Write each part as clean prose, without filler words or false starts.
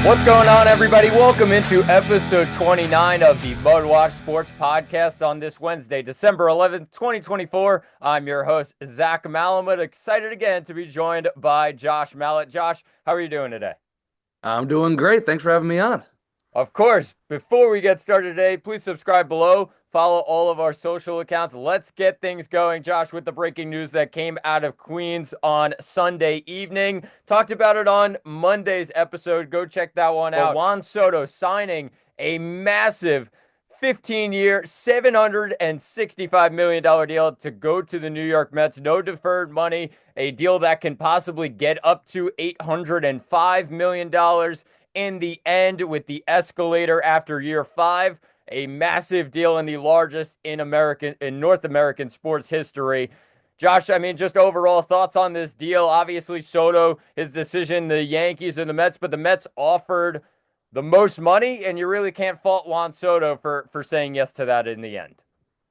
What's going on, everybody? Welcome into episode 29 of the MudWatch Sports Podcast on this Wednesday, December 11th, 2024. I'm your host, Zach Malat. Excited again to be joined by Josh Malat. Josh, how are you doing today? I'm doing great. Thanks for having me on. Of course, before we get started today, please subscribe below. Follow all of our social accounts. Let's get things going, Josh, with the breaking news that came out of Queens on Sunday evening. Talked about it on Monday's episode. Go check that one out. Juan Soto signing a massive 15-year, $765 million deal to go to the New York Mets. No deferred money, a deal that can possibly get up to $805 million in the end with the escalator after year 5. A massive deal and the largest in North American sports history. Josh, I mean, just overall thoughts on this deal. Obviously, Soto, his decision, the Yankees and the Mets, but the Mets offered the most money, and you really can't fault Juan Soto for saying yes to that in the end.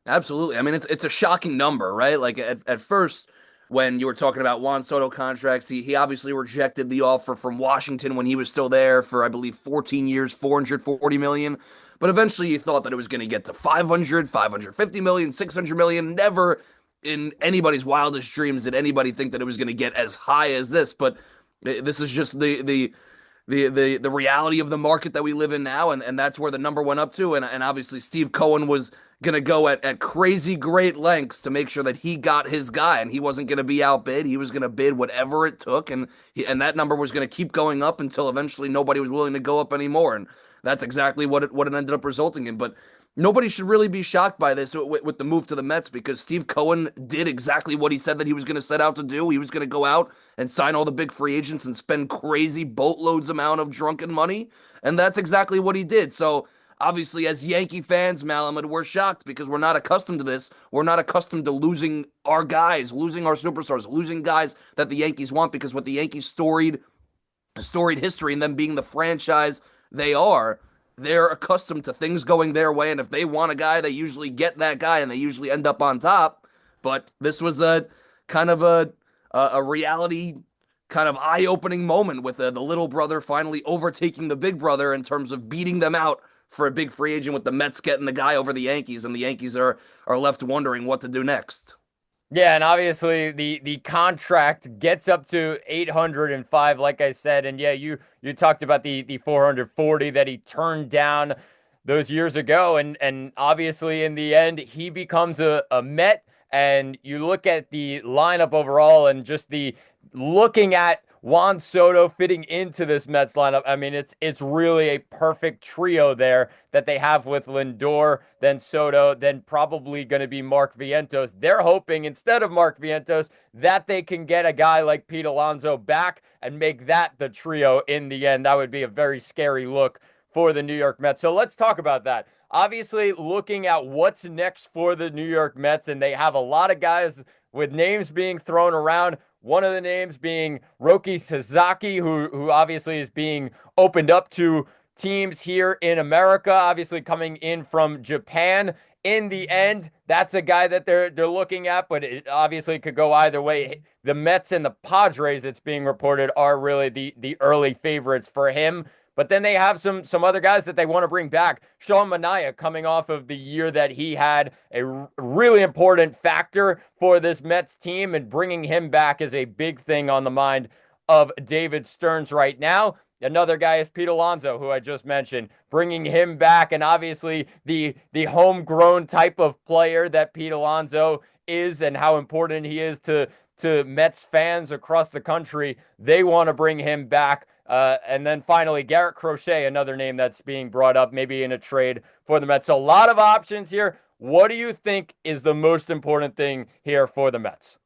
Absolutely. I mean, it's a shocking number, right? Like at first, when you were talking about Juan Soto contracts, he obviously rejected the offer from Washington when he was still there for, I believe, 14 years, $440 million. But eventually you thought that it was going to get to 500, 550 million, 600 million. Never in anybody's wildest dreams did anybody think that it was going to get as high as this. But this is just the reality of the market that we live in now, and that's where the number went up to. And obviously Steve Cohen was going to go at crazy great lengths to make sure that he got his guy, and he wasn't going to be outbid. He was going to bid whatever it took, and that number was going to keep going up until eventually nobody was willing to go up anymore. And that's exactly what it ended up resulting in. But nobody should really be shocked by this with the move to the Mets, because Steve Cohen did exactly what he said that he was going to set out to do. He was going to go out and sign all the big free agents and spend crazy boatloads amount of drunken money, and that's exactly what he did. So obviously, as Yankee fans, Malamud, we're shocked because we're not accustomed to this. We're not accustomed to losing our guys, losing our superstars, losing guys that the Yankees want, because with the Yankees' storied history and them being the franchise they're accustomed to things going their way, and if they want a guy, they usually get that guy, and they usually end up on top. But this was a kind of a reality, kind of eye-opening moment with the little brother finally overtaking the big brother in terms of beating them out for a big free agent, with the Mets getting the guy over the Yankees, and the Yankees are left wondering what to do next. Yeah, and obviously the contract gets up to 805, like I said. And yeah, you talked about the 440 that he turned down those years ago. And obviously in the end, he becomes a Met. And you look at the lineup overall and just the looking at Juan Soto fitting into this Mets lineup. I mean, it's really a perfect trio there that they have with Lindor, then Soto, then probably going to be Mark Vientos. They're hoping instead of Mark Vientos that they can get a guy like Pete Alonso back and make that the trio in the end. That would be a very scary look for the New York Mets. So let's talk about that. Obviously, looking at what's next for the New York Mets, and they have a lot of guys with names being thrown around. One of the names being Roki Sasaki, who obviously is being opened up to teams here in America, obviously coming in from Japan. In the end, that's a guy that they're looking at, but it obviously could go either way. The Mets and the Padres, it's being reported, are really the early favorites for him. But then they have some other guys that they want to bring back. Sean Manaea, coming off of the year that he had, a really important factor for this Mets team, and bringing him back is a big thing on the mind of David Stearns right now. Another guy is Pete Alonso, who I just mentioned, bringing him back, and obviously the homegrown type of player that Pete Alonso is, and how important he is to Mets fans across the country. They want to bring him back. And then finally, Garrett Crochet, another name that's being brought up, maybe in a trade for the Mets. So a lot of options here. What do you think is the most important thing here for the Mets?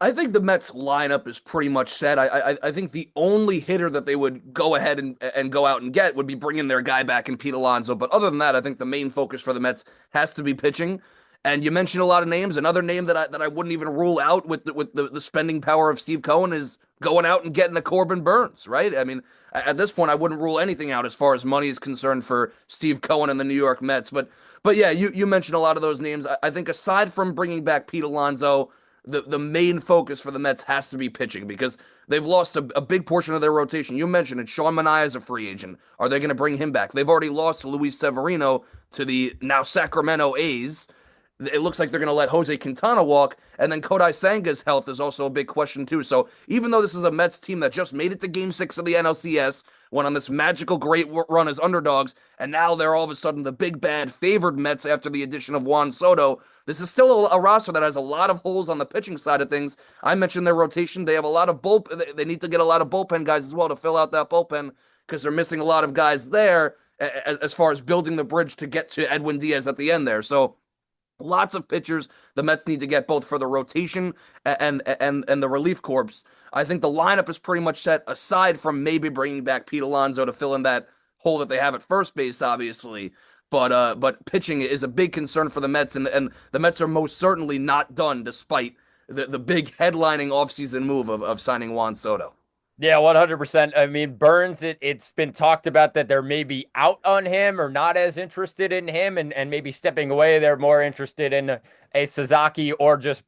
I think the Mets lineup is pretty much set. I think the only hitter that they would go ahead and go out and get would be bringing their guy back in Pete Alonso. But other than that, I think the main focus for the Mets has to be pitching. And you mentioned a lot of names. Another name that I wouldn't even rule out with the spending power of Steve Cohen is going out and getting a Corbin Burnes, right? I mean, at this point, I wouldn't rule anything out as far as money is concerned for Steve Cohen and the New York Mets. But yeah, you mentioned a lot of those names. I think aside from bringing back Pete Alonso, the main focus for the Mets has to be pitching, because They've lost a big portion of their rotation. You mentioned it. Sean Manaea is a free agent. Are they going to bring him back? They've already lost Luis Severino to the now Sacramento A's. It looks like they're going to let Jose Quintana walk. And then Kodai Sanga's health is also a big question, too. So even though this is a Mets team that just made it to Game 6 of the NLCS, went on this magical great run as underdogs, and now they're all of a sudden the big bad favored Mets after the addition of Juan Soto, this is still a roster that has a lot of holes on the pitching side of things. I mentioned their rotation. They have a lot of They need to get a lot of bullpen guys as well to fill out that bullpen because they're missing a lot of guys there as far as building the bridge to get to Edwin Diaz at the end there. So lots of pitchers the Mets need to get both for the rotation and the relief corps. I think the lineup is pretty much set aside from maybe bringing back Pete Alonso to fill in that hole that they have at first base, obviously. But pitching is a big concern for the Mets, and the Mets are most certainly not done despite the big headlining offseason move of signing Juan Soto. Yeah, 100%. I mean, Burns, it's been talked about that they're maybe out on him or not as interested in him and maybe stepping away. They're more interested in a Sasaki or just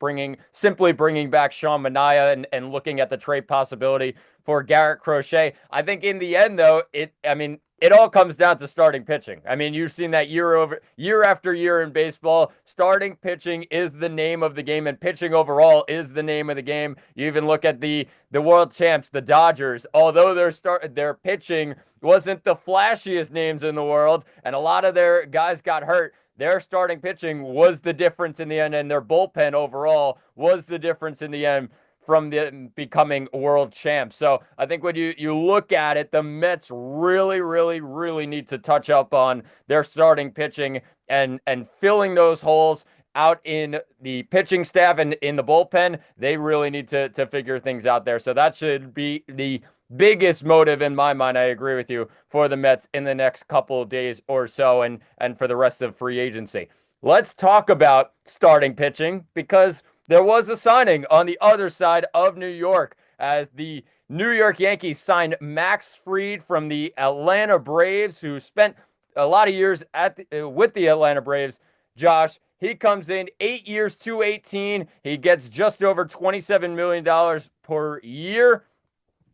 simply bringing back Sean Manaea and looking at the trade possibility for Garrett Crochet. I think in the end, though, it all comes down to starting pitching. I mean, you've seen that year after year in baseball. Starting pitching is the name of the game, and pitching overall is the name of the game. You even look at the world champs, the Dodgers. Although their pitching wasn't the flashiest names in the world, and a lot of their guys got hurt, their starting pitching was the difference in the end, and their bullpen overall was the difference in the end from becoming world champs. So I think when you look at it, the Mets really, really, really need to touch up on their starting pitching and filling those holes out in the pitching staff and in the bullpen. They really need to figure things out there. So that should be the biggest motive in my mind. I agree with you for the Mets in the next couple of days or so and for the rest of free agency. Let's talk about starting pitching because there was a signing on the other side of New York as the New York Yankees signed Max Fried from the Atlanta Braves, who spent a lot of years with the Atlanta Braves. Josh, he comes in 8 years, 218. He gets just over $27 million per year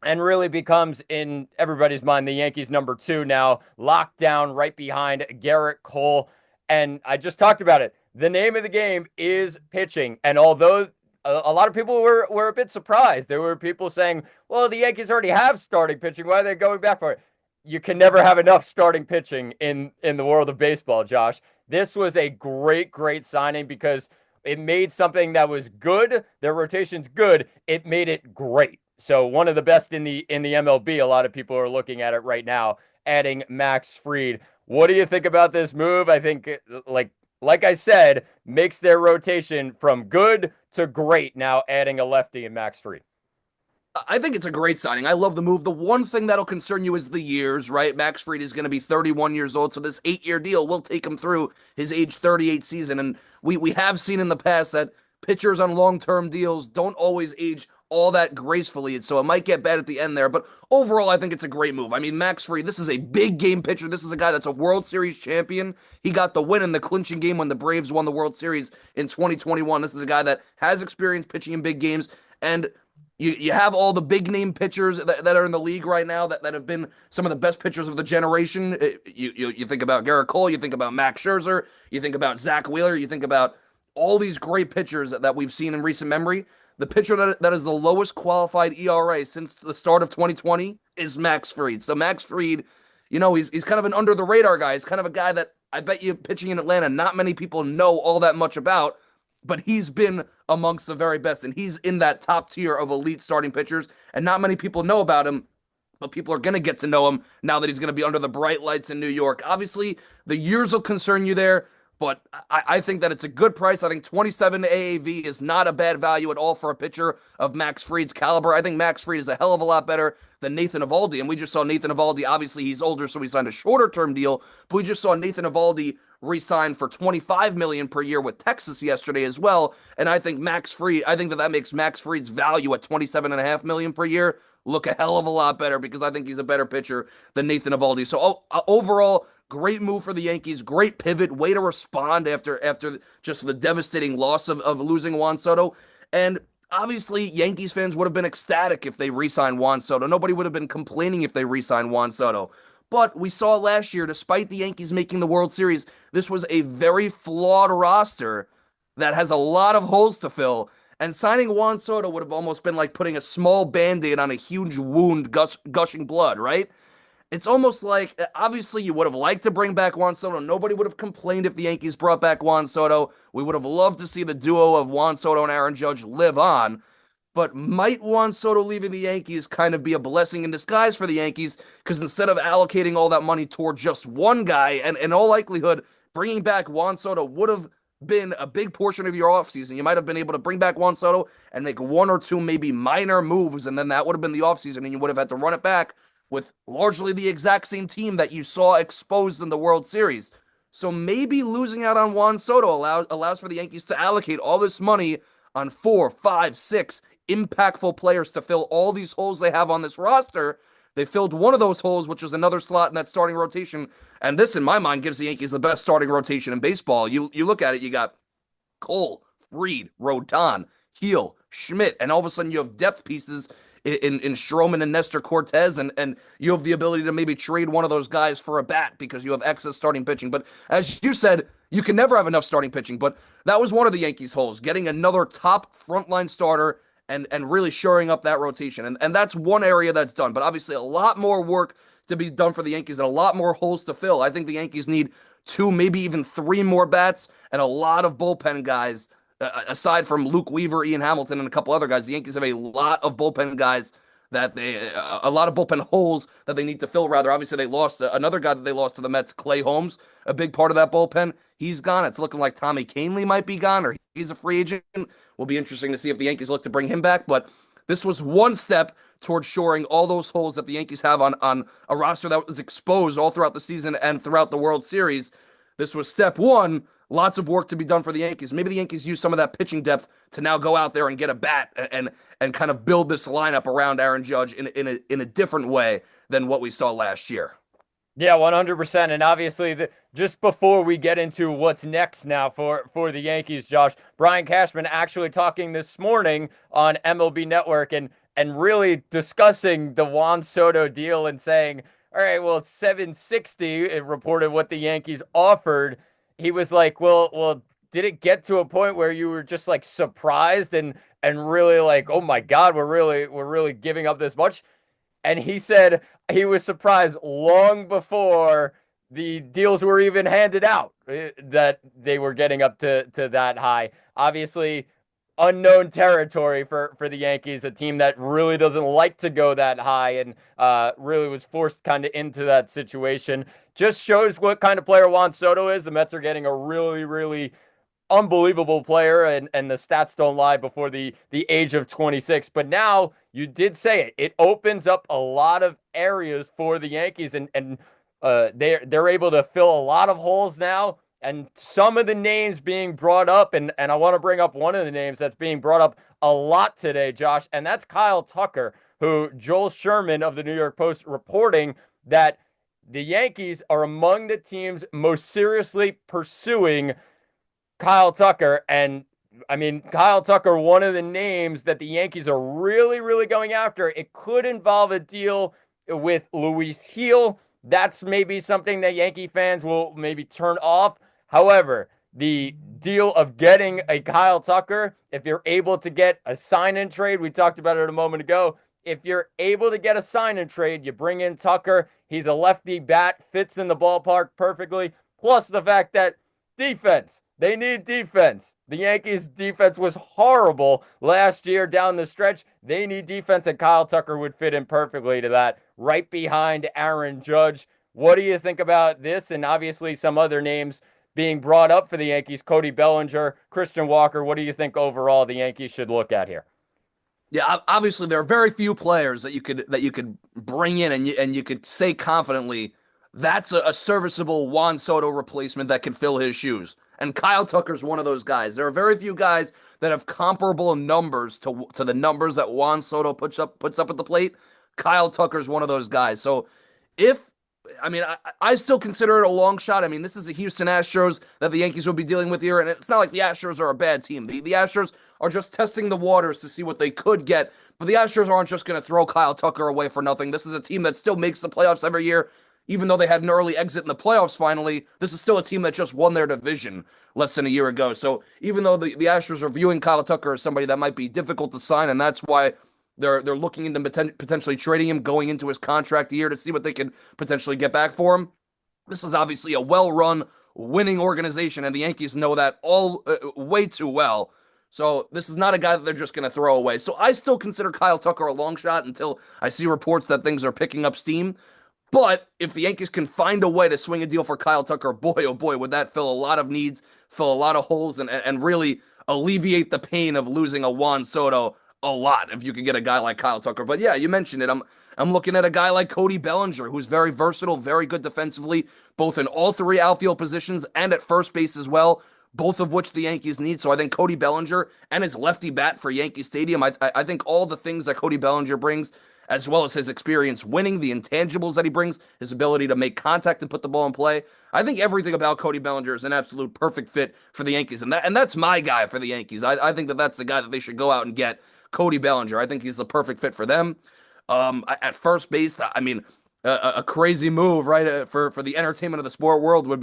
and really becomes, in everybody's mind, the Yankees' number 2 now, locked down right behind Garrett Cole. And I just talked about it. The name of the game is pitching. And although a lot of people were a bit surprised, there were people saying, well, the Yankees already have starting pitching. Why are they going back for it? You can never have enough starting pitching in the world of baseball, Josh. This was a great, great signing because it made something that was good. Their rotation's good. It made it great. So one of the best in the MLB. A lot of people are looking at it right now, adding Max Fried. What do you think about this move? I think, like I said, makes their rotation from good to great now, adding a lefty in Max Fried. I think it's a great signing. I love the move. The one thing that'll concern you is the years, right? Max Fried is going to be 31 years old, so this 8-year deal will take him through his age 38 season. And we have seen in the past that pitchers on long-term deals don't always age all that gracefully, so it might get bad at the end there. But overall, I think it's a great move. I mean, Max Fried, this is a big game pitcher. This is a guy that's a World Series champion. He got the win in the clinching game when the Braves won the World Series in 2021. This is a guy that has experience pitching in big games, and you have all the big name pitchers that are in the league right now that have been some of the best pitchers of the generation. You think about Garrett Cole, you think about Max Scherzer, you think about Zach Wheeler, you think about all these great pitchers that we've seen in recent memory. The pitcher that is the lowest qualified ERA since the start of 2020 is Max Fried. So Max Fried, he's kind of an under the radar guy. He's kind of a guy that I bet you pitching in Atlanta, not many people know all that much about, but he's been amongst the very best, and he's in that top tier of elite starting pitchers, and not many people know about him, but people are going to get to know him now that he's going to be under the bright lights in New York. Obviously, the years will concern you there, but I think that it's a good price. I think 27 AAV is not a bad value at all for a pitcher of Max Fried's caliber. I think Max Fried is a hell of a lot better than Nathan Eovaldi, and we just saw Nathan Eovaldi. Obviously, he's older, so he signed a shorter-term deal, but we just saw Nathan Eovaldi re-sign for $25 million per year with Texas yesterday as well, and I think that makes Max Fried's value at $27.5 million per year look a hell of a lot better because I think he's a better pitcher than Nathan Eovaldi. So overall, great move for the Yankees. Great pivot. Way to respond after just the devastating loss of losing Juan Soto. And obviously Yankees fans would have been ecstatic if they re-signed Juan Soto. Nobody would have been complaining if they re-signed Juan Soto. But we saw last year, despite the Yankees making the World Series, this was a very flawed roster that has a lot of holes to fill. And signing Juan Soto would have almost been like putting a small band-aid on a huge wound gushing blood, right? It's almost like obviously you would have liked to bring back Juan Soto. Nobody would have complained if the Yankees brought back Juan Soto. We would have loved to see the duo of Juan Soto and Aaron Judge live on. But might Juan Soto leaving the Yankees kind of be a blessing in disguise for the Yankees? Because instead of allocating all that money toward just one guy, and in all likelihood, bringing back Juan Soto would have been a big portion of your offseason. You might have been able to bring back Juan Soto and make one or two maybe minor moves, and then that would have been the offseason, and you would have had to run it back with largely the exact same team that you saw exposed in the World Series. So maybe losing out on Juan Soto allows for the Yankees to allocate all this money on 4, 5, 6 impactful players to fill all these holes they have on this roster. They filled one of those holes, which was another slot in that starting rotation. And this, in my mind, gives the Yankees the best starting rotation in baseball. You look at it, you got Cole, Fried, Rodon, Heel, Schmidt, and all of a sudden you have depth pieces in Stroman and Nestor Cortez, and you have the ability to maybe trade one of those guys for a bat because you have excess starting pitching. But as you said, you can never have enough starting pitching. But that was one of the Yankees' holes, getting another top frontline starter and really shoring up that rotation. And that's one area that's done. But obviously a lot more work to be done for the Yankees and a lot more holes to fill. I think the Yankees need two, maybe even three more bats and a lot of bullpen guys. Aside from Luke Weaver, Ian Hamilton, and a couple other guys, the Yankees have a lot of bullpen guys a lot of bullpen holes that they need to fill. Rather, obviously they lost another guy that they lost to the Mets, Clay Holmes, a big part of that bullpen. He's gone. It's looking like Tommy Kahnle might be gone, or he's a free agent. Will be interesting to see if the Yankees look to bring him back. But this was one step towards shoring all those holes that the Yankees have on a roster that was exposed all throughout the season and throughout the World Series. This was step one. Lots of work to be done for the Yankees. Maybe the Yankees use some of that pitching depth to now go out there and get a bat and kind of build this lineup around Aaron Judge in a different way than what we saw last year. Yeah, 100%. And obviously, just before we get into what's next now for the Yankees, Josh, Brian Cashman actually talking this morning on MLB Network and really discussing the Juan Soto deal and saying, all right, well, it's 760. It reported what the Yankees offered. He was like, well, did it get to a point where you were just like surprised and really like, oh my God, we're really giving up this much? And he said he was surprised long before the deals were even handed out that they were getting up to that high. Obviously, unknown territory for the Yankees, a team that really doesn't like to go that high and really was forced kind of into that situation. Just shows what kind of player Juan Soto is. The Mets are getting a really, really unbelievable player, and the stats don't lie before the age of 26. But now you did say it. It opens up a lot of areas for the Yankees, and they're able to fill a lot of holes now. And some of the names being brought up, and I want to bring up one of the names that's being brought up a lot today, Josh, and that's Kyle Tucker, who Joel Sherman of the New York Post reporting that the Yankees are among the teams most seriously pursuing Kyle Tucker. And I mean, Kyle Tucker, one of the names that the Yankees are really, really going after. It could involve a deal with Luis Heel. That's maybe something that Yankee fans will maybe turn off. However, the deal of getting a Kyle Tucker, if you're able to get a sign and trade, we talked about it a moment ago. If you're able to get a sign and trade, you bring in Tucker. He's a lefty bat, fits in the ballpark perfectly. Plus the fact that defense, they need defense. The Yankees' defense was horrible last year down the stretch. They need defense, and Kyle Tucker would fit in perfectly to that, right behind Aaron Judge. What do you think about this? And obviously some other names being brought up for the Yankees, Cody Bellinger, Christian Walker. What do you think overall the Yankees should look at here? Yeah, obviously there are very few players that you could bring in and you could say confidently that's a serviceable Juan Soto replacement that can fill his shoes. And Kyle Tucker's one of those guys. There are very few guys that have comparable numbers to the numbers that Juan Soto puts up at the plate. Kyle Tucker's one of those guys. So if I mean, I still consider it a long shot. I mean, this is the Houston Astros that the Yankees will be dealing with here, and it's not like the Astros are a bad team. The Astros are just testing the waters to see what they could get. But the Astros aren't just going to throw Kyle Tucker away for nothing. This is a team that still makes the playoffs every year. Even though they had an early exit in the playoffs finally, this is still a team that just won their division less than a year ago. So even though the Astros are viewing Kyle Tucker as somebody that might be difficult to sign, and that's why they're looking into potentially trading him going into his contract year to see what they can potentially get back for him. This is obviously a well-run, winning organization, and the Yankees know that all way too well. So this is not a guy that they're just going to throw away. So I still consider Kyle Tucker a long shot until I see reports that things are picking up steam. But if the Yankees can find a way to swing a deal for Kyle Tucker, boy, oh boy, would that fill a lot of needs, fill a lot of holes, and really alleviate the pain of losing a Juan Soto a lot if you could get a guy like Kyle Tucker. But yeah, you mentioned it. I'm looking at a guy like Cody Bellinger, who's very versatile, very good defensively, both in all three outfield positions and at first base as well, both of which the Yankees need. So I think Cody Bellinger and his lefty bat for Yankee Stadium, I think all the things that Cody Bellinger brings, as well as his experience winning, the intangibles that he brings, his ability to make contact and put the ball in play. I think everything about Cody Bellinger is an absolute perfect fit for the Yankees, and that's my guy for the Yankees. I think that's the guy that they should go out and get, Cody Bellinger. I think he's the perfect fit for them. At first base, I mean, a crazy move, right? For the entertainment of the sports world would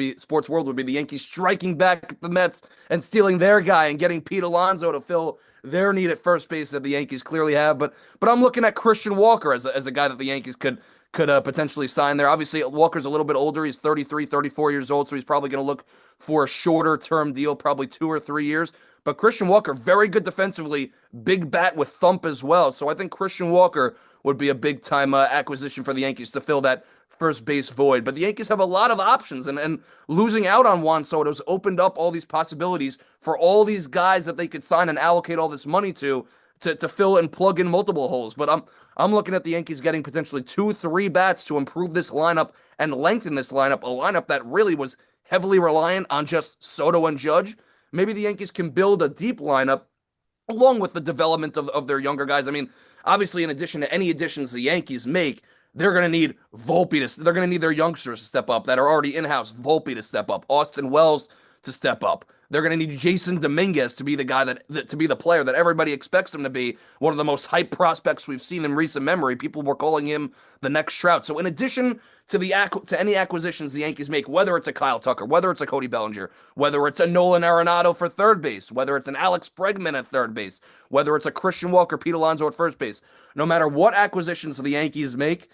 be the Yankees striking back at the Mets and stealing their guy and getting Pete Alonso to fill their need at first base that the Yankees clearly have. But I'm looking at Christian Walker as a guy that the Yankees could potentially sign there. Obviously, Walker's a little bit older. He's 33, 34 years old, so he's probably going to look for a shorter term deal, probably 2 or 3 years. But Christian Walker, very good defensively, big bat with thump as well. So I think Christian Walker would be a big-time acquisition for the Yankees to fill that first base void. But the Yankees have a lot of options, and losing out on Juan Soto's opened up all these possibilities for all these guys that they could sign and allocate all this money to fill and plug in multiple holes. But I'm looking at the Yankees getting potentially 2-3 bats to improve this lineup and lengthen this lineup, a lineup that really was heavily reliant on just Soto and Judge. Maybe the Yankees can build a deep lineup along with the development of their younger guys. I mean, obviously, in addition to any additions the Yankees make, they're going to need they're going to need their youngsters to step up that are already in-house. Volpe to step up, Austin Wells to step up. They're going to need Jason Dominguez to be the guy to be the player that everybody expects him to be. One of the most hyped prospects we've seen in recent memory. People were calling him the next Trout. So in addition to any acquisitions the Yankees make, whether it's a Kyle Tucker, whether it's a Cody Bellinger, whether it's a Nolan Arenado for third base, whether it's an Alex Bregman at third base, whether it's a Christian Walker, Pete Alonso at first base, no matter what acquisitions the Yankees make,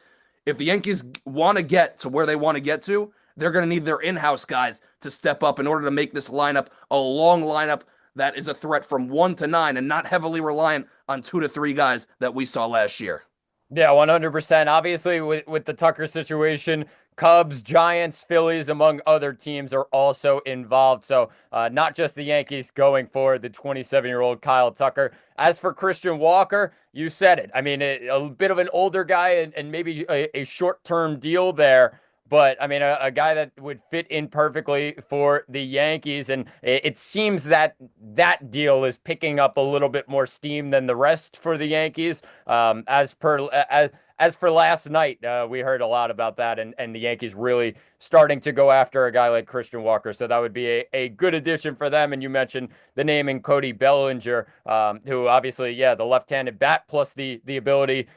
if the Yankees want to get to where they want to get to, they're going to need their in-house guys to step up in order to make this lineup a long lineup that is a threat from 1 to 9 and not heavily reliant on 2 to 3 guys that we saw last year. Yeah, 100%. Obviously, with the Tucker situation, Cubs, Giants, Phillies, among other teams are also involved. So not just the Yankees going for the 27-year-old Kyle Tucker. As for Christian Walker, you said it. I mean, a bit of an older guy and maybe a short-term deal there. But, I mean, a guy that would fit in perfectly for the Yankees. And it seems that that deal is picking up a little bit more steam than the rest for the Yankees. As for last night, we heard a lot about that, and the Yankees really starting to go after a guy like Christian Walker. So that would be a good addition for them. And you mentioned the name in Cody Bellinger, who obviously, yeah, the left-handed bat plus the ability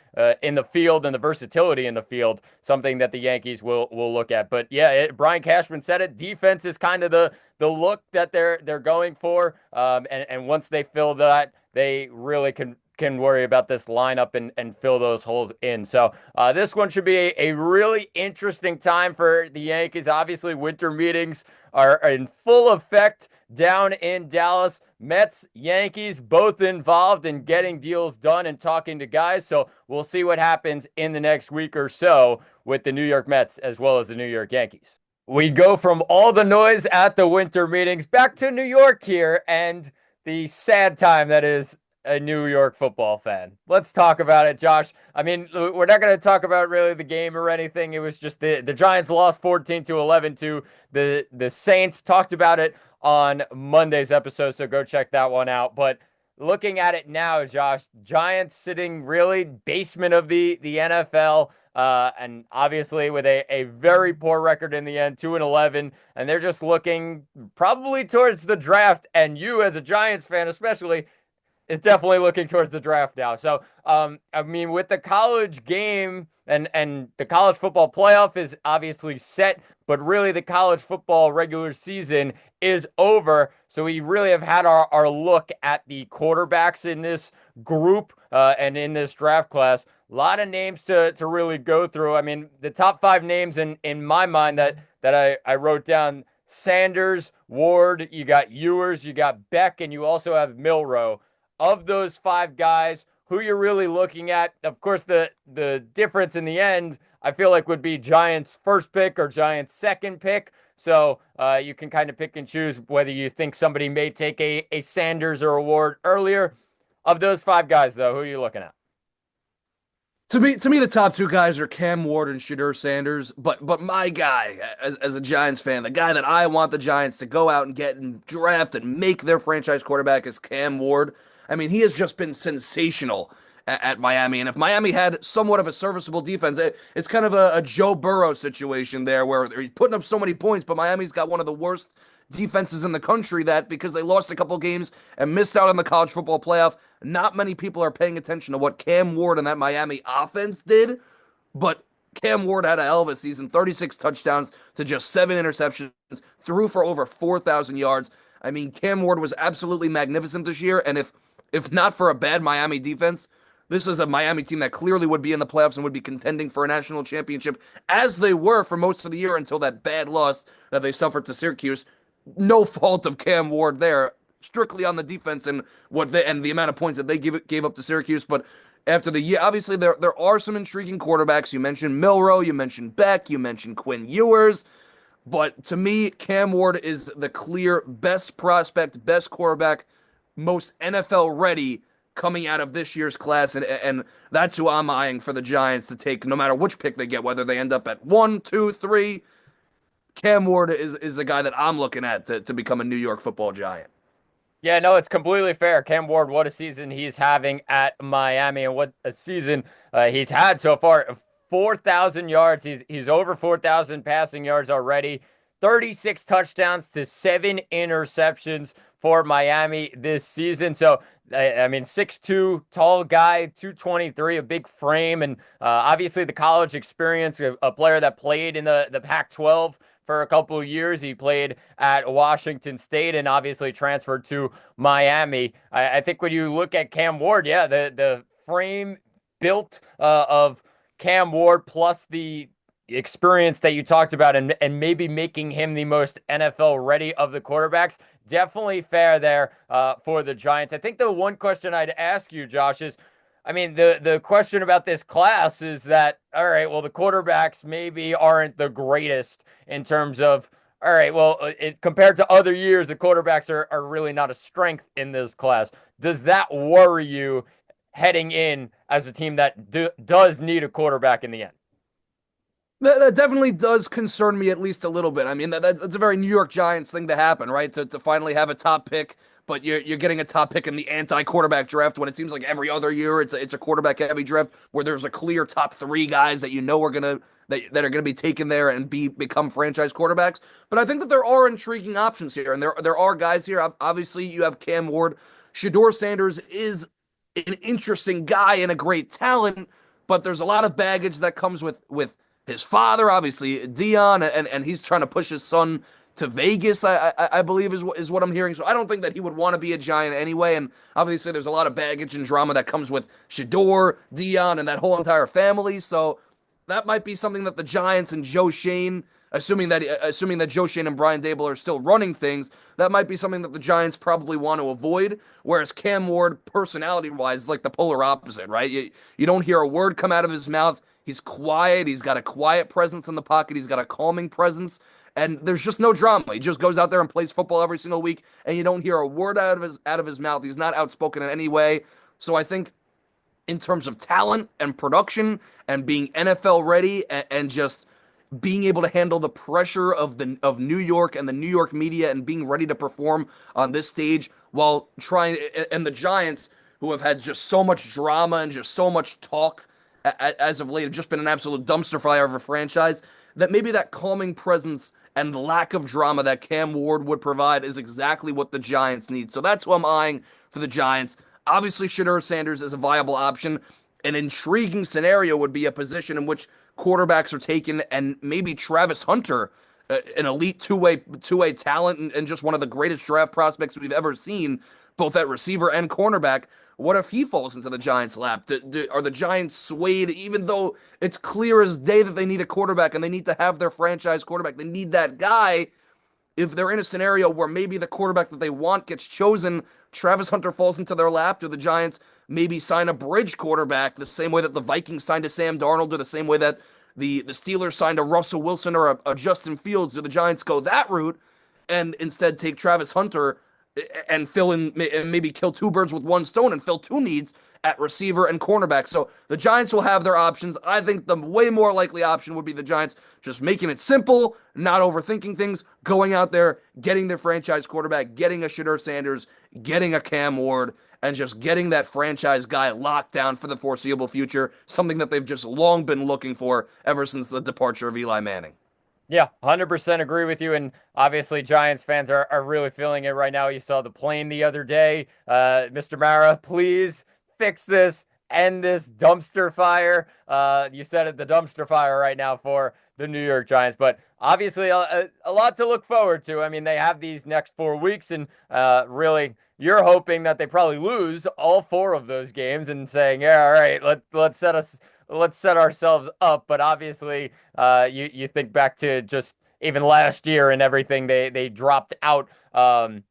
in the field and the versatility in the field, something that the Yankees will look at. But yeah, Brian Cashman said it. Defense is kind of the look that they're going for, and once they fill that, they really can worry about this lineup and fill those holes in. So this one should be a really interesting time for the Yankees. Obviously, winter meetings are in full effect down in Dallas. Mets, Yankees, both involved in getting deals done and talking to guys. So we'll see what happens in the next week or so with the New York Mets as well as the New York Yankees. We go from all the noise at the winter meetings back to New York here and the sad time that is a New York football fan. Let's talk about it, Josh. I mean, we're not going to talk about really the game or anything. It was just the Giants lost 14-11 to the Saints. Talked about it on Monday's episode, so go check that one out. But looking at it now, Josh, Giants sitting really basement of the NFL, and obviously with a very poor record in the end, 2-11, and they're just looking probably towards the draft. And you, as a Giants fan especially, is definitely looking towards the draft now. So, I mean, with the college game and the college football playoff is obviously set, but really the college football regular season is over. So we really have had our look at the quarterbacks in this group and in this draft class. A lot of names to really go through. I mean, the top five names in my mind that I wrote down: Sanders, Ward, you got Ewers, you got Beck, and you also have Milrow. Of those five guys, who you're really looking at, of course, the difference in the end, I feel like, would be Giants' first pick or Giants' second pick. So you can kind of pick and choose whether you think somebody may take a Sanders or a Ward earlier. Of those five guys, though, who are you looking at? To me, the top two guys are Cam Ward and Shedeur Sanders. But my guy, as a Giants fan, the guy that I want the Giants to go out and get and draft and make their franchise quarterback is Cam Ward. I mean, he has just been sensational at Miami. And if Miami had somewhat of a serviceable defense, it's kind of a Joe Burrow situation there where he's putting up so many points, but Miami's got one of the worst defenses in the country that because they lost a couple games and missed out on the college football playoff, not many people are paying attention to what Cam Ward and that Miami offense did. But Cam Ward had a hell of a season, 36 touchdowns to just 7 interceptions, threw for over 4,000 yards. I mean, Cam Ward was absolutely magnificent this year, and if not for a bad Miami defense, this is a Miami team that clearly would be in the playoffs and would be contending for a national championship, as they were for most of the year until that bad loss that they suffered to Syracuse. No fault of Cam Ward there, strictly on the defense and the amount of points that they gave up to Syracuse. But after the year, obviously there are some intriguing quarterbacks. You mentioned Milrow, you mentioned Beck, you mentioned Quinn Ewers. But to me, Cam Ward is the clear best prospect, best quarterback, most NFL ready coming out of this year's class, and that's who I'm eyeing for the Giants to take, no matter which pick they get, whether they end up at 1, 2, 3. Cam Ward is a guy that I'm looking at to become a New York Football Giant. Yeah, no, it's completely fair. Cam Ward, what a season he's having at Miami, and what a season he's had so far. 4,000 yards. He's over 4,000 passing yards already. 36 touchdowns to 7 interceptions for Miami this season. So, I mean, 6'2", tall guy, 223, a big frame, and obviously the college experience, a player that played in the Pac-12 for a couple of years. He played at Washington State and obviously transferred to Miami. I think when you look at Cam Ward, yeah, the frame built of Cam Ward plus the experience that you talked about and maybe making him the most NFL ready of the quarterbacks, definitely fair there for the Giants. I think the one question I'd ask you, Josh, is, I mean, the question about this class is that, all right, well, the quarterbacks maybe aren't the greatest in terms of, all right, well, compared to other years, the quarterbacks are really not a strength in this class. Does that worry you heading in as a team that does need a quarterback in the end? That definitely does concern me at least a little bit. I mean, that's a very New York Giants thing to happen, right? To finally have a top pick, but you're getting a top pick in the anti-quarterback draft when it seems like every other year it's a quarterback heavy draft where there's a clear top three guys that you know are that are gonna be taken there and become franchise quarterbacks. But I think that there are intriguing options here, and there are guys here. Obviously, you have Cam Ward. Shedeur Sanders is an interesting guy and a great talent, but there's a lot of baggage that comes with his father, obviously Dion, and he's trying to push his son to Vegas. I believe is what I'm hearing. So I don't think that he would want to be a Giant anyway. And obviously, there's a lot of baggage and drama that comes with Shedeur, Dion, and that whole entire family. So that might be something that the Giants and Joe Shane, assuming that Joe Shane and Brian Dable are still running things, that might be something that the Giants probably want to avoid. Whereas Cam Ward, personality-wise, is like the polar opposite, right? You don't hear a word come out of his mouth. He's quiet. He's got a quiet presence in the pocket. He's got a calming presence. And there's just no drama. He just goes out there and plays football every single week, and you don't hear a word out of his mouth. He's not outspoken in any way. So I think in terms of talent and production and being NFL ready and just being able to handle the pressure of New York and the New York media and being ready to perform on this stage while trying, and the Giants, who have had just so much drama and just so much talk as of late, have just been an absolute dumpster fire of a franchise, that maybe that calming presence and the lack of drama that Cam Ward would provide is exactly what the Giants need. So that's who I'm eyeing for the Giants. Obviously, Shedeur Sanders is a viable option. An intriguing scenario would be a position in which quarterbacks are taken, and maybe Travis Hunter, an elite two way talent, and just one of the greatest draft prospects we've ever seen, both at receiver and cornerback. What if he falls into the Giants' lap? Are the Giants swayed, even though it's clear as day that they need a quarterback and they need to have their franchise quarterback? They need that guy. If they're in a scenario where maybe the quarterback that they want gets chosen, Travis Hunter falls into their lap, do the Giants maybe sign a bridge quarterback the same way that the Vikings signed a Sam Darnold, or the same way that the Steelers signed a Russell Wilson or a Justin Fields? Do the Giants go that route and instead take Travis Hunter and fill in and maybe kill two birds with one stone and fill two needs at receiver and cornerback? So the Giants will have their options. I think the way more likely option would be the Giants just making it simple, not overthinking things, going out there, getting their franchise quarterback, getting a Shedeur Sanders, getting a Cam Ward, and just getting that franchise guy locked down for the foreseeable future, something that they've just long been looking for ever since the departure of Eli Manning. Yeah, 100% agree with you. And obviously, Giants fans are really feeling it right now. You saw the plane the other day. Mr. Mara, please fix this, end this dumpster fire. You said it, the dumpster fire right now for the New York Giants. But obviously, a lot to look forward to. I mean, they have these next 4 weeks, and really, you're hoping that they probably lose all four of those games and saying, yeah, all right, let's set ourselves up. But obviously, you think back to just even last year and everything, they dropped out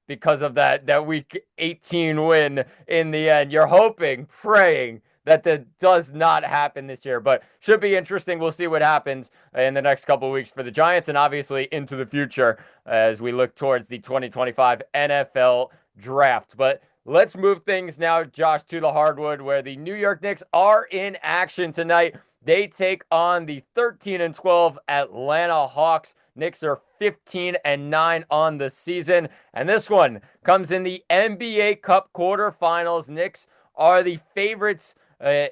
because of that week 18 win in the end. You're hoping, praying that does not happen this year, but should be interesting. We'll see what happens in the next couple of weeks for the Giants, and obviously into the future as we look towards the 2025 NFL draft. But let's move things now, Josh, to the hardwood, where the New York Knicks are in action tonight. They take on the 13-12 Atlanta Hawks. Knicks are 15-9 on the season, and this one comes in the NBA Cup quarterfinals. Knicks are the favorites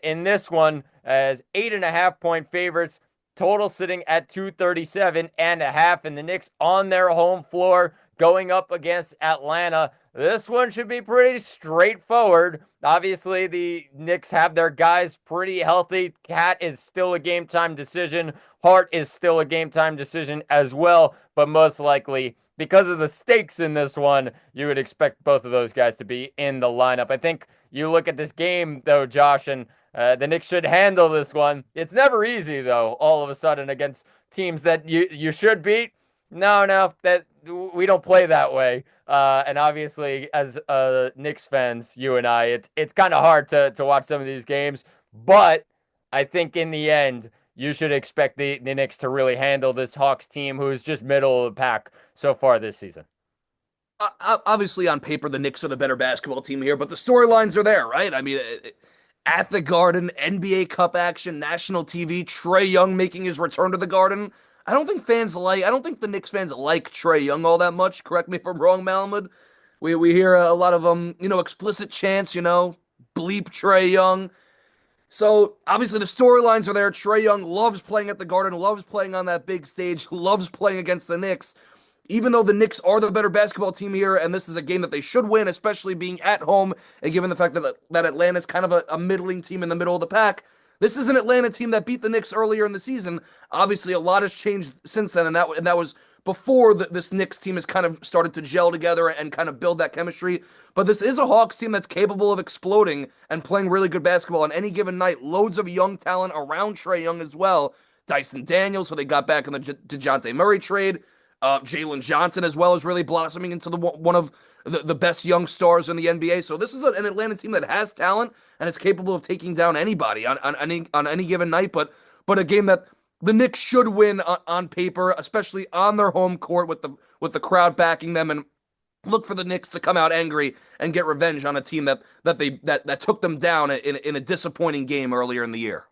in this one as 8.5-point favorites. Total sitting at 237.5, and the Knicks on their home floor going up against Atlanta. This one should be pretty straightforward. Obviously, the Knicks have their guys pretty healthy. Cat is still a game time decision. Hart is still a game time decision as well. But most likely, because of the stakes in this one, you would expect both of those guys to be in the lineup. I think you look at this game, though, Josh, and the Knicks should handle this one. It's never easy, though, all of a sudden against teams that you should beat. No, that we don't play that way. And obviously, as Knicks fans, you and I, it's kind of hard to watch some of these games. But I think in the end, you should expect the Knicks to really handle this Hawks team, who's just middle of the pack so far this season. Obviously, on paper, the Knicks are the better basketball team here, but the storylines are there, right? I mean, at the Garden, NBA Cup action, national TV, Trae Young making his return to the Garden. I don't think the Knicks fans like Trae Young all that much. Correct me if I'm wrong, Malamud. We hear a lot of explicit chants, bleep Trae Young. So obviously the storylines are there. Trae Young loves playing at the Garden, loves playing on that big stage, loves playing against the Knicks. Even though the Knicks are the better basketball team here, and this is a game that they should win, especially being at home, and given the fact that Atlanta's kind of a middling team in the middle of the pack, this is an Atlanta team that beat the Knicks earlier in the season. Obviously, a lot has changed since then, and that was before this Knicks team has kind of started to gel together and kind of build that chemistry. But this is a Hawks team that's capable of exploding and playing really good basketball on any given night. Loads of young talent around Trae Young as well. Dyson Daniels, who they got back in the DeJounte Murray trade. Jalen Johnson as well is really blossoming into one of the best young stars in the NBA. So this is an Atlanta team that has talent and is capable of taking down anybody on any given night. But a game that the Knicks should win on paper, especially on their home court with the crowd backing them, and look for the Knicks to come out angry and get revenge on a team that took them down in a disappointing game earlier in the year.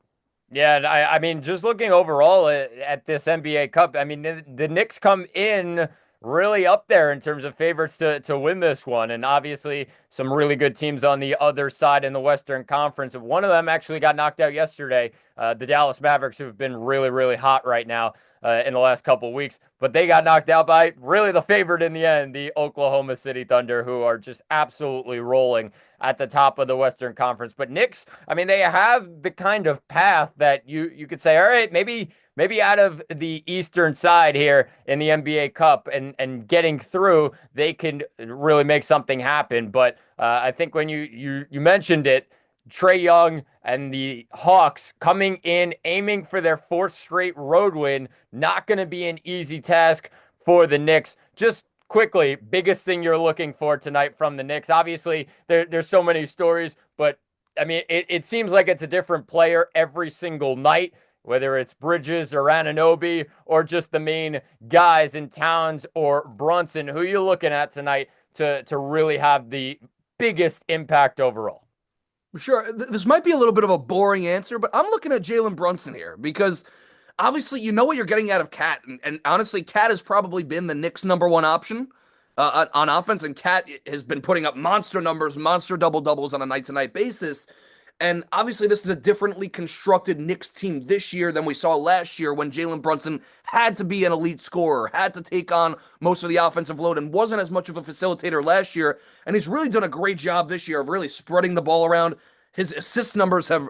Yeah, I mean, just looking overall at this NBA Cup, I mean, the Knicks come in really up there in terms of favorites to win this one. And obviously, some really good teams on the other side in the Western Conference. One of them actually got knocked out yesterday, the Dallas Mavericks, who've been really, really hot right now. in the last couple weeks, but they got knocked out by really the favorite in the end, the Oklahoma City Thunder, who are just absolutely rolling at the top of the Western Conference. But Knicks, I mean, they have the kind of path that you could say, all right, maybe out of the eastern side here in the NBA Cup and getting through, they can really make something happen. But I think when you mentioned it, Trae Young and the Hawks coming in aiming for their fourth straight road win, not going to be an easy task for the Knicks. Just quickly, biggest thing you're looking for tonight from the Knicks. Obviously, there's so many stories, but I mean, it seems like it's a different player every single night, whether it's Bridges or Anunoby or just the main guys in Towns or Brunson. Who are you looking at tonight to really have the biggest impact overall? Sure, this might be a little bit of a boring answer, but I'm looking at Jalen Brunson here because obviously you know what you're getting out of Cat, and honestly, Cat has probably been the Knicks' number one option on offense, and Cat has been putting up monster numbers, monster double doubles on a night to night basis. And obviously, this is a differently constructed Knicks team this year than we saw last year when Jalen Brunson had to be an elite scorer, had to take on most of the offensive load, and wasn't as much of a facilitator last year. And he's really done a great job this year of really spreading the ball around. His assist numbers have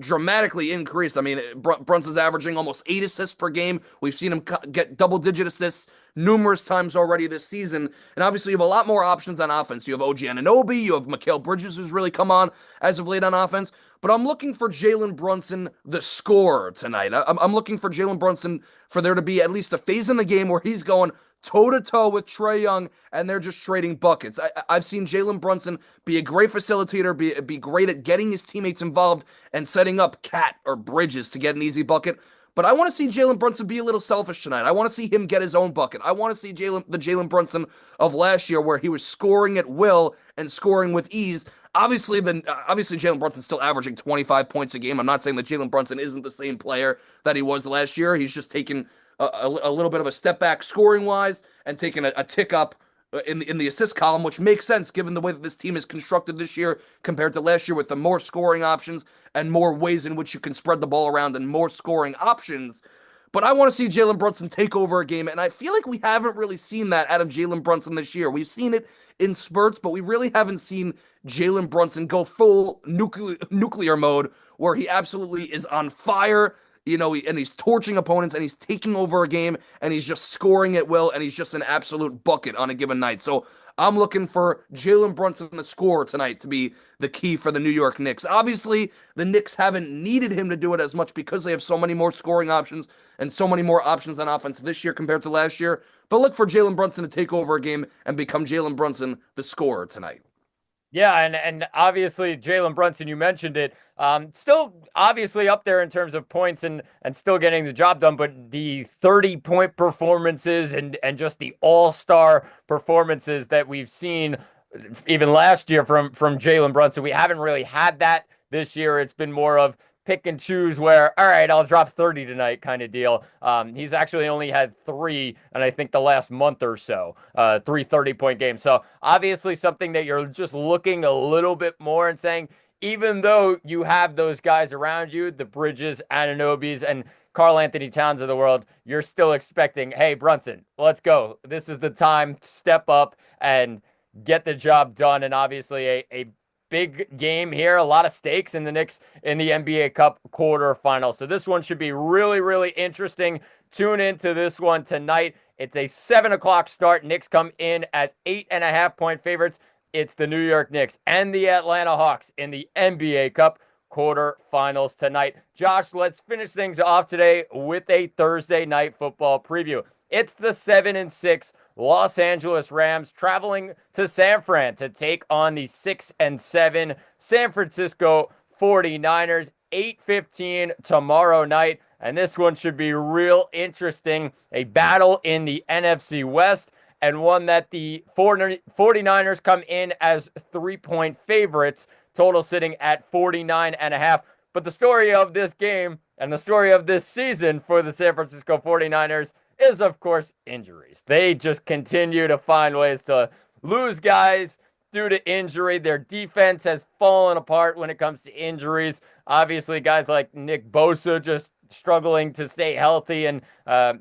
dramatically increased. I mean, Brunson's averaging almost 8 assists per game. We've seen him get double-digit assists numerous times already this season. And obviously, you have a lot more options on offense. You have OG Anunoby. You have Mikal Bridges, who's really come on as of late on offense. But I'm looking for Jalen Brunson, the scorer, tonight. I'm looking for Jalen Brunson for there to be at least a phase in the game where he's going toe-to-toe with Trae Young, and they're just trading buckets. I've seen Jalen Brunson be a great facilitator, be great at getting his teammates involved and setting up Cat or Bridges to get an easy bucket. But I want to see Jalen Brunson be a little selfish tonight. I want to see him get his own bucket. I want to see the Jalen Brunson of last year where he was scoring at will and scoring with ease. Obviously, Jalen Brunson's still averaging 25 points a game. I'm not saying that Jalen Brunson isn't the same player that he was last year. He's just taken a little bit of a step back scoring wise and taking a tick up in the assist column, which makes sense given the way that this team is constructed this year compared to last year with the more scoring options and more ways in which you can spread the ball around and more scoring options. But I want to see Jalen Brunson take over a game, and I feel like we haven't really seen that out of Jalen Brunson this year. We've seen it in spurts, but we really haven't seen Jalen Brunson go full nuclear mode where he absolutely is on fire. And he's torching opponents, and he's taking over a game, and he's just scoring at will, and he's just an absolute bucket on a given night. So I'm looking for Jalen Brunson, the scorer, tonight to be the key for the New York Knicks. Obviously, the Knicks haven't needed him to do it as much because they have so many more scoring options and so many more options on offense this year compared to last year. But look for Jalen Brunson to take over a game and become Jalen Brunson, the scorer, tonight. Yeah, and obviously Jalen Brunson, you mentioned it, still obviously up there in terms of points and still getting the job done, but the 30-point performances and just the all-star performances that we've seen even last year from Jalen Brunson, we haven't really had that this year. It's been more of pick and choose where, all right, I'll drop 30 tonight kind of deal. He's actually only had three, and I think the last month or so, 30-point games. So obviously something that you're just looking a little bit more and saying, even though you have those guys around you, the Bridges, Anunobis, and Karl Anthony Towns of the world, you're still expecting, hey, Brunson, let's go. This is the time, step up and get the job done. And obviously a big game here, a lot of stakes in the Knicks in the NBA Cup quarterfinals. So this one should be really, really interesting. Tune into this one tonight. It's a 7 o'clock start. Knicks come in as 8.5-point favorites. It's the New York Knicks and the Atlanta Hawks in the NBA Cup quarterfinals tonight. Josh, let's finish things off today with a Thursday night football preview. It's the 7-6 Los Angeles Rams traveling to San Fran to take on the 6-7 San Francisco 49ers. 8:15 tomorrow night, and this one should be real interesting. A battle in the NFC West, and one that the 49ers come in as 3-point favorites, total sitting at 49.5. But the story of this game and the story of this season for the San Francisco 49ers is, of course, injuries. They just continue to find ways to lose guys due to injury. Their defense has fallen apart when it comes to injuries. Obviously, guys like Nick Bosa just struggling to stay healthy. And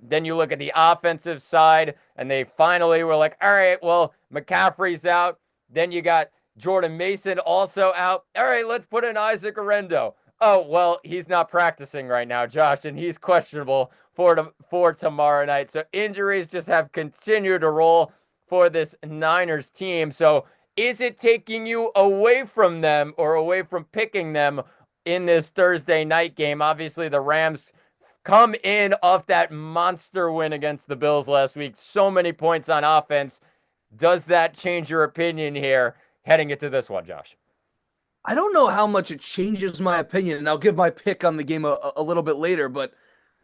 then you look at the offensive side, and they finally were like, all right, well, McCaffrey's out. Then you got Jordan Mason also out. All right, let's put in Isaac Arendo. Oh, well, he's not practicing right now, Josh, and he's questionable for tomorrow night. So injuries just have continued to roll for this Niners team. So is it taking you away from them or away from picking them in this Thursday night game? Obviously, the Rams come in off that monster win against the Bills last week. So many points on offense. Does that change your opinion here heading into this one, Josh? I don't know how much it changes my opinion, and I'll give my pick on the game a little bit later, but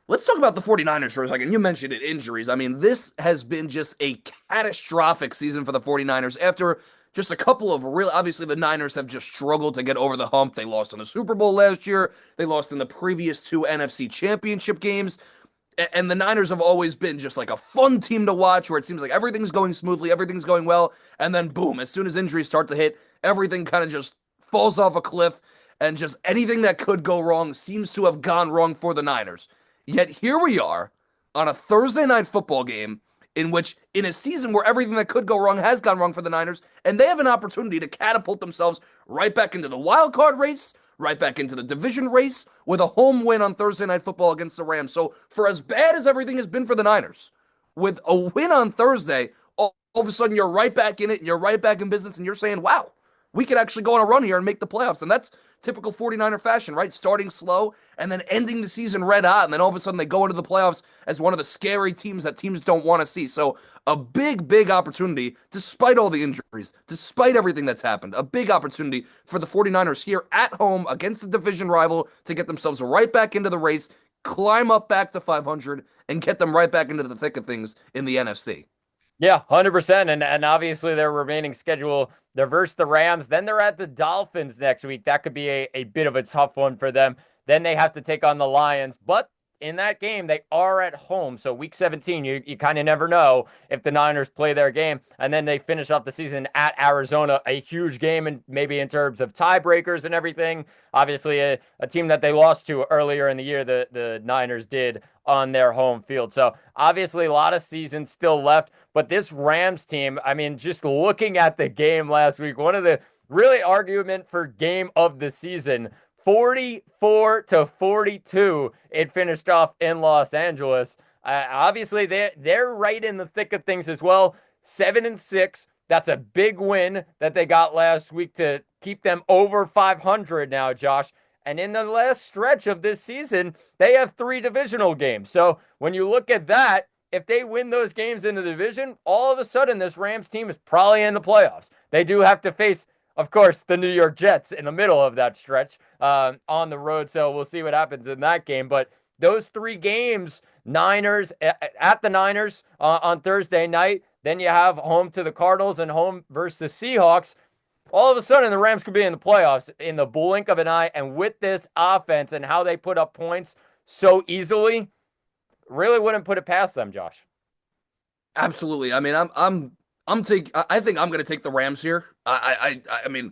let's talk about the 49ers for a second. You mentioned it, injuries. I mean, this has been just a catastrophic season for the 49ers after just a couple of real, obviously the Niners have just struggled to get over the hump. They lost in the Super Bowl last year. They lost in the previous two NFC championship games. And the Niners have always been just like a fun team to watch where it seems like everything's going smoothly, everything's going well. And then boom, as soon as injuries start to hit, everything kind of just falls off a cliff. And just anything that could go wrong seems to have gone wrong for the Niners. Yet here we are on a Thursday night football game in which, in a season where everything that could go wrong has gone wrong for the Niners, and they have an opportunity to catapult themselves right back into the wild card race, right back into the division race with a home win on Thursday night football against the Rams. So, for as bad as everything has been for the Niners, with a win on Thursday, all of a sudden you're right back in it, and you're right back in business, and you're saying, wow, we could actually go on a run here and make the playoffs. And that's typical 49er fashion, right? Starting slow and then ending the season red hot. And then all of a sudden they go into the playoffs as one of the scary teams that teams don't want to see. So a big, big opportunity, despite all the injuries, despite everything that's happened, a big opportunity for the 49ers here at home against the division rival to get themselves right back into the race, climb up back to 500, and get them right back into the thick of things in the NFC. Yeah, 100%. And obviously their remaining schedule, they're versus the Rams. Then they're at the Dolphins next week. That could be a bit of a tough one for them. Then they have to take on the Lions. But in that game, they are at home. So week 17, you kind of never know if the Niners play their game. And then they finish off the season at Arizona, a huge game, and maybe in terms of tiebreakers and everything. Obviously, a team that they lost to earlier in the year, the Niners did on their home field. So obviously, a lot of season still left. But this Rams team, I mean, just looking at the game last week, one of the really argument for game of the season, 44-42, it finished off in Los Angeles. Obviously, they're right in the thick of things as well. 7-6. That's a big win that they got last week to keep them over 500 now, Josh. And in the last stretch of this season, they have 3 divisional games. So when you look at that, if they win those games in the division, all of a sudden this Rams team is probably in the playoffs. They do have to face, of course, the New York Jets in the middle of that stretch on the road. So we'll see what happens in that game. But those 3 games, Niners at the Niners on Thursday night, then you have home to the Cardinals and home versus the Seahawks. All of a sudden, the Rams could be in the playoffs in the blink of an eye. And with this offense and how they put up points so easily, really wouldn't put it past them, Josh. Absolutely. I mean, I think I'm going to take the Rams here. I mean,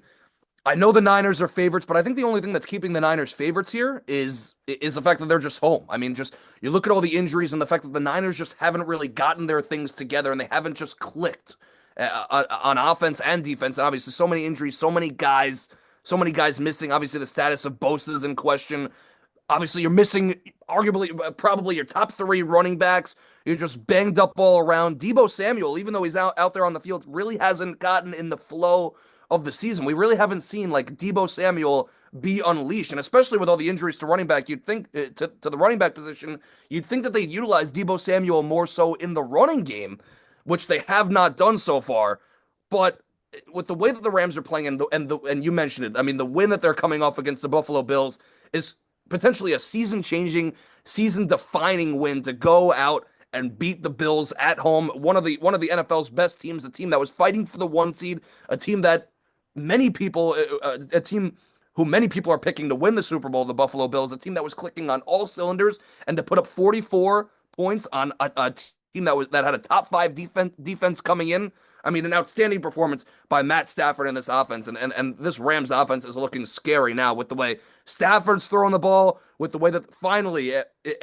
I know the Niners are favorites, but I think the only thing that's keeping the Niners favorites here is the fact that they're just home. I mean, just you look at all the injuries and the fact that the Niners just haven't really gotten their things together and they haven't just clicked on offense and defense. And obviously, so many injuries, so many guys missing. Obviously, the status of Bosa is in question. Obviously, you're missing arguably, probably your top 3 running backs. You're just banged up all around. Deebo Samuel, even though he's out there on the field, really hasn't gotten in the flow of the season. We really haven't seen like Deebo Samuel be unleashed, and especially with all the injuries to running back, you'd think to the running back position, you'd think that they'd utilize Deebo Samuel more so in the running game, which they have not done so far. But with the way that the Rams are playing, and you mentioned it, I mean, the win that they're coming off against the Buffalo Bills is potentially a season-changing, season-defining win to go out and beat the Bills at home. One of the NFL's best teams, a team that was fighting for the 1 seed, a team that a team who many people are picking to win the Super Bowl, the Buffalo Bills, a team that was clicking on all cylinders, and to put up 44 points on a team that had a top 5 defense coming in. I mean, an outstanding performance by Matt Stafford in this offense. And this Rams offense is looking scary now with the way Stafford's throwing the ball, with the way that finally,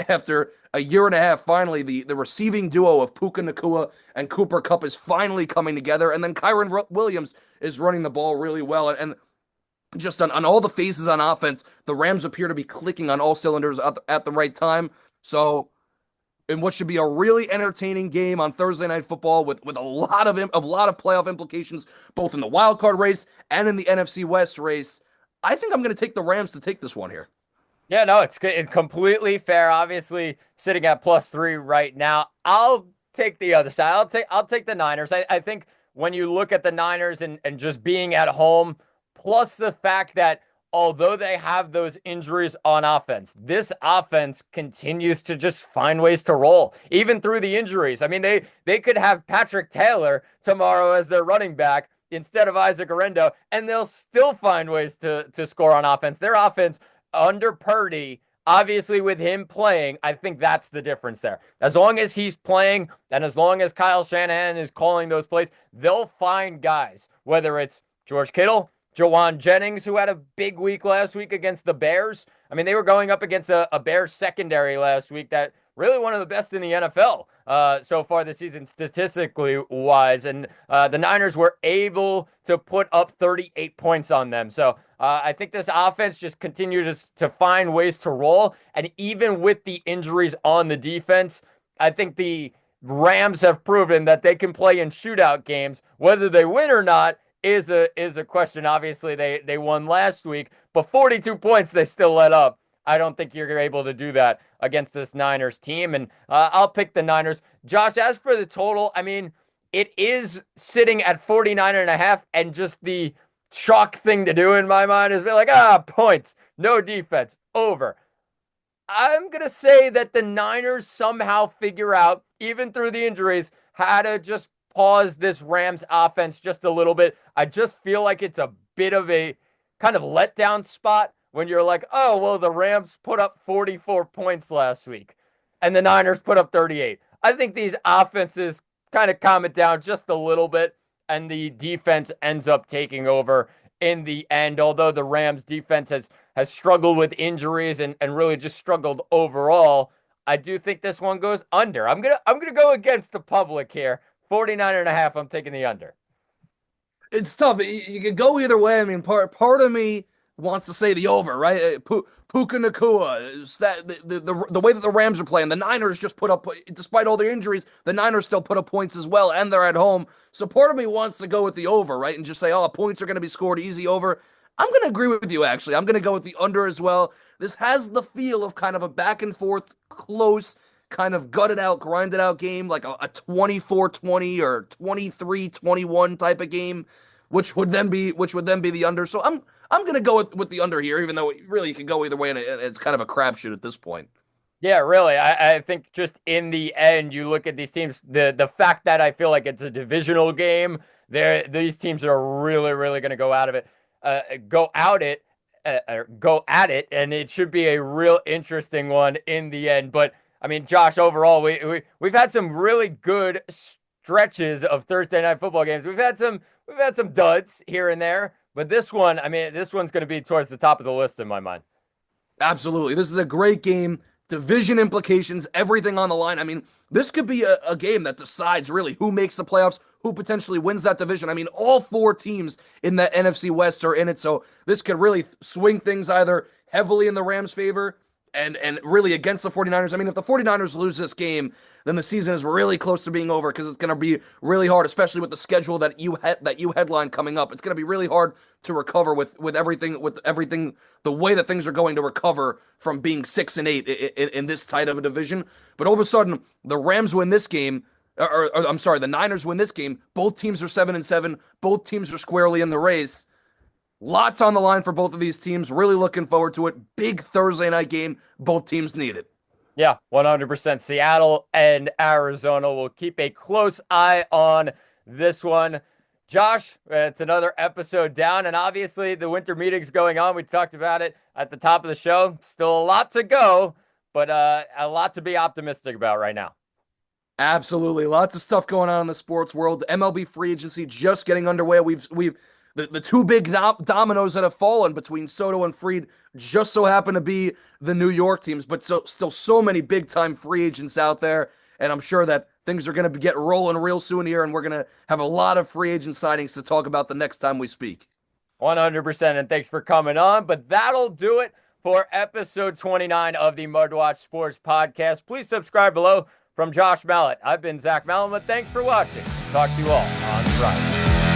after a year and a half, finally, the receiving duo of Puka Nacua and Cooper Kupp is finally coming together. And then Kyron Williams is running the ball really well. And just on all the phases on offense, the Rams appear to be clicking on all cylinders at the right time. So, in what should be a really entertaining game on Thursday Night Football with a lot of playoff implications, both in the wild card race and in the NFC West race, I think I'm going to take the Rams to take this one here. Yeah, no, it's completely fair. Obviously, sitting at +3 right now. I'll take the other side. I'll take the Niners. I think when you look at the Niners and just being at home, plus the fact that although they have those injuries on offense, this offense continues to just find ways to roll, even through the injuries. I mean, they could have Patrick Taylor tomorrow as their running back instead of Isaac Orendo, and they'll still find ways to score on offense. Their offense under Purdy, obviously with him playing, I think that's the difference there. As long as he's playing and as long as Kyle Shanahan is calling those plays, they'll find guys, whether it's George Kittle, Jawan Jennings, who had a big week last week against the Bears. I mean, they were going up against a Bears secondary last week that really one of the best in the NFL so far this season, statistically wise. And the Niners were able to put up 38 points on them. So I think this offense just continues to find ways to roll. And even with the injuries on the defense, I think the Rams have proven that they can play in shootout games. Whether they win or not is a question. Obviously, they won last week, but 42 points they still let up. I don't think you're able to do that against this Niners team, and I'll pick the Niners. Josh, as for the total, I mean, it is sitting at 49.5, and just the chalk thing to do in my mind is be like, points, no defense, over. I'm going to say that the Niners somehow figure out, even through the injuries, how to just pause this Rams offense just a little bit. I just feel like it's a bit of a kind of letdown spot when you're like, oh, well, the Rams put up 44 points last week and the Niners put up 38. I think these offenses kind of calm it down just a little bit and the defense ends up taking over in the end. Although the Rams defense has struggled with injuries and really just struggled overall, I do think this one goes under. I'm gonna go against the public here. 49.5, I'm taking the under. It's tough. You could go either way. I mean, part of me wants to say the over, right? Puka Nacua, is that the way that the Rams are playing, the Niners just put up, despite all their injuries, the Niners still put up points as well, and they're at home. So part of me wants to go with the over, right, and just say, oh, points are going to be scored easy over. I'm going to agree with you, actually. I'm going to go with the under as well. This has the feel of kind of a back and forth, close, kind of gutted out, grinded out game, like a 24-20 or 23-21 type of game, which would then be the under. So I'm gonna go with the under here, even though really you can go either way, and it's kind of a crapshoot at this point. Yeah, really. I think just in the end, you look at these teams, the fact that I feel like it's a divisional game, these teams are really, really going to go at it, and it should be a real interesting one in the end. But I mean, Josh, overall, we've had some really good stretches of Thursday night football games. We've had some duds here and there, but this one, I mean, this one's going to be towards the top of the list in my mind. Absolutely. This is a great game. Division implications, everything on the line. I mean, this could be a game that decides really who makes the playoffs, who potentially wins that division. I mean, all four teams in the NFC West are in it, so this could really swing things either heavily in the Rams' favor and really against the 49ers. I mean, if the 49ers lose this game, then the season is really close to being over because it's going to be really hard, especially with the schedule that you headline coming up. It's going to be really hard to recover with everything the way that things are going to recover from being 6-8 in this tight of a division. But all of a sudden, the Rams win this game. Or I'm sorry, the Niners win this game. Both teams are 7-7. Both teams are squarely in the race. Lots on the line for both of these teams. Really looking forward to it. Big Thursday night game. Both teams need it. Yeah, 100%. Seattle and Arizona will keep a close eye on this one. Josh, it's another episode down, and obviously the winter meeting's going on. We talked about it at the top of the show. Still a lot to go, but a lot to be optimistic about right now. Absolutely. Lots of stuff going on in the sports world. MLB free agency just getting underway. We've the two big dominoes that have fallen between Soto and Fried just so happen to be the New York teams, but still so many big time free agents out there. And I'm sure that things are going to get rolling real soon here, and we're going to have a lot of free agent signings to talk about the next time we speak. 100%. And thanks for coming on. But that'll do it for episode 29 of the MudWatch Sports Podcast. Please subscribe below. From Josh Malat, I've been Zach Malamud. Thanks for watching. Talk to you all on Friday.